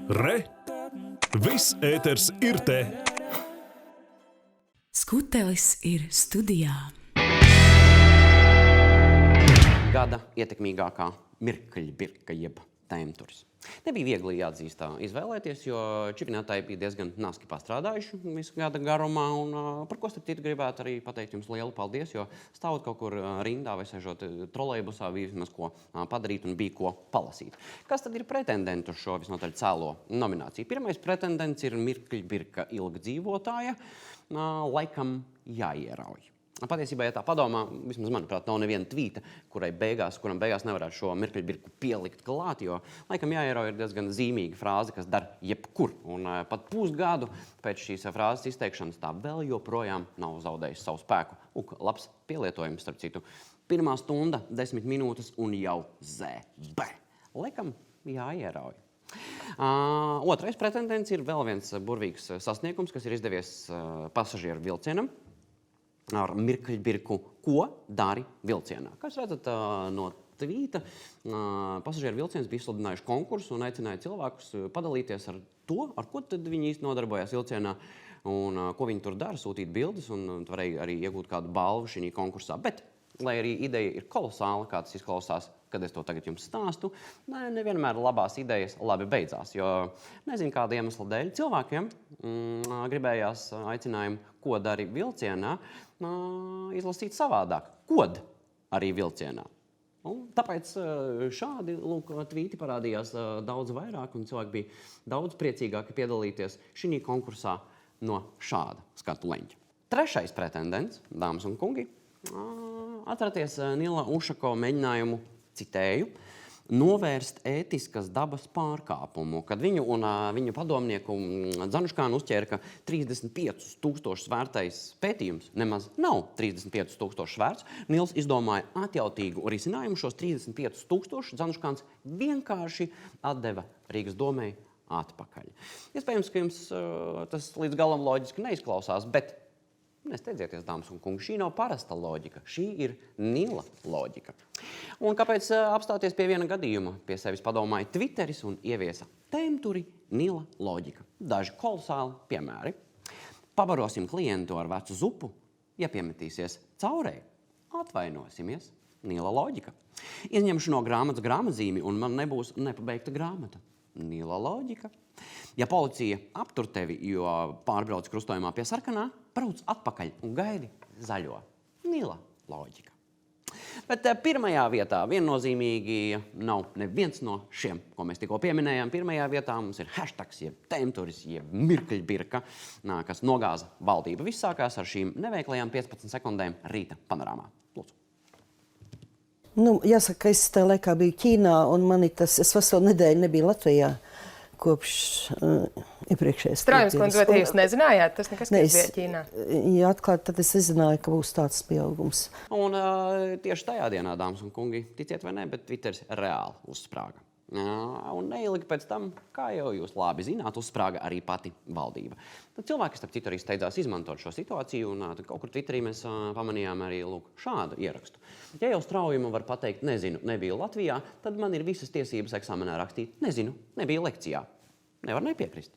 Re! Viss ēters ir te! Skutelis ir studijā. Gada ietekmīgākā mirkļbirka jeb tēmturis. Nebija viegli jāatzīst izvēlēties, jo čipinātāji bija diezgan naski pastrādājuši visu gada garumā, un par ko starp citu gribētu arī pateikt jums lielu paldies, jo stāvot kaut kur rindā vai sežot trolejbusā bija vismaz ko padarīt un bija ko palasīt. Kas tad ir pretendenti uz šo visnotaļ cēlo nomināciju? Pirmais pretendents ir mirkļbirka ilgdzīvotāja, laikam jāierauj. Patiesībā, ja tā padomā, vismaz manuprāt, nav neviena tvīta, kuram beigās nevarētu šo mirkļbirku pielikt klāt, jo laikam jāierauj ir diezgan zīmīga frāze, kas dar jebkur. Un pat pusgadu pēc šīs frāzes izteikšanas tā vēl joprojām nav zaudējusi savu spēku. Labs pielietojums, starp citu. 1 stunda, 10 minūtes un jau zēbe. Laikam jāierauj. Otrais pretendents ir vēl viens burvīgs sasniegums, kas ir izdevies pasažieru vilcienam. Ar mirkļbirku, ko dari vilcienā. Kā jūs redzat no tvīta, pasažieru vilciens bija izsludinājuši konkursu un aicināja cilvēkus padalīties ar to, ar ko tad viņi īsti nodarbojās vilcienā un ko viņi tur dara, sūtīt bildes un varēja arī iegūt kādu balvu šī konkursā. Bet, lai arī ideja ir kolosāla, kā tas izklausās, kad es to tagad jums stāstu, nevienmēr labās idejas labi beidzās, jo nezinu kāda iemesla dēļ cilvēkiem gribējās aicinājumu, ko dari vilcienā, izlasīt savādāk. Kod arī vilcienā. Un tāpēc šādi tvīti parādījās daudz vairāk, un cilvēki bija daudz priecīgāki piedalīties šī konkursā no šāda skatu leņķa. Trešais pretendents, dāmas un kungi, atcerieties Nila Ušako mēģinājumu, citēju, novērst ētiskas dabas pārkāpumu, kad viņu un viņu padomnieku Dzanuškānu uzķēra, ka 35,000 vērtais pētījums nemaz nav 35,000 vērts. Nils izdomāja atjautīgu risinājumu, šos 35,000 Dzanuškāns vienkārši atdeva Rīgas domei atpakaļ. Iespējams, ka jums tas līdz galam loģiski neizklausās, bet nesteidzieties, dāmas un kungi, šī nav parasta loģika, šī ir Nila loģika. Un kāpēc apstāties pie viena gadījuma? Pie sevis padomāja Twitteris un ieviesa tēmturi Nila loģika. Daži kolosāli piemēri. Pabarosim klientu ar vecu zupu, ja piemetīsies caurē, atvainosimies. Nila loģika. Izņemšu no grāmatas grāmatzīmi un man nebūs nepabeigta grāmata. Nila loģika. Ja policija aptur tevi, jo pārbrauc krustojumā pie sarkanā, brauc atpakaļ un gaidi zaļo. Nila loģika. Bet pirmajā vietā viennozīmīgi nav neviens no šiem, ko mēs tikko pieminējām. Pirmajā vietā mums ir hashtags, jeb tēmturis, jeb mirkļbirka, kas nogāza valdību. Viss sākās ar šīm neveiklajām 15 sekundēm rīta panorāmā. Lūdzu. Jāsaka, es tajā laikā biju Ķīnā, un es veselu nedēļu nebiju Latvijā. Kopš iepriekšējais. Strājums, kundze, vai jūs nezinājāt? Tas nekas, kas bija Ķīnā. Ja atklāt, tad es nezināju, ka būs tāds pieaugums. Un tieši tajā dienā, dāmas un kungi, ticiet vai ne, bet Twitteris reāli uzsprāga. Un neilgi pēc tam, kā jau jūs labi zināt, uzsprāga arī pati valdība. Tad cilvēki, starp citu, arī steidzās izmantot šo situāciju, un kaut kur Twitterī mēs pamanījām arī šādu ierakstu. Ja jau straujumu var pateikt, nezinu, nebiju Latvijā, tad man ir visas tiesības eksāmenā rakstīt, nezinu, nebija lekcijā. Nevar nepiekrist.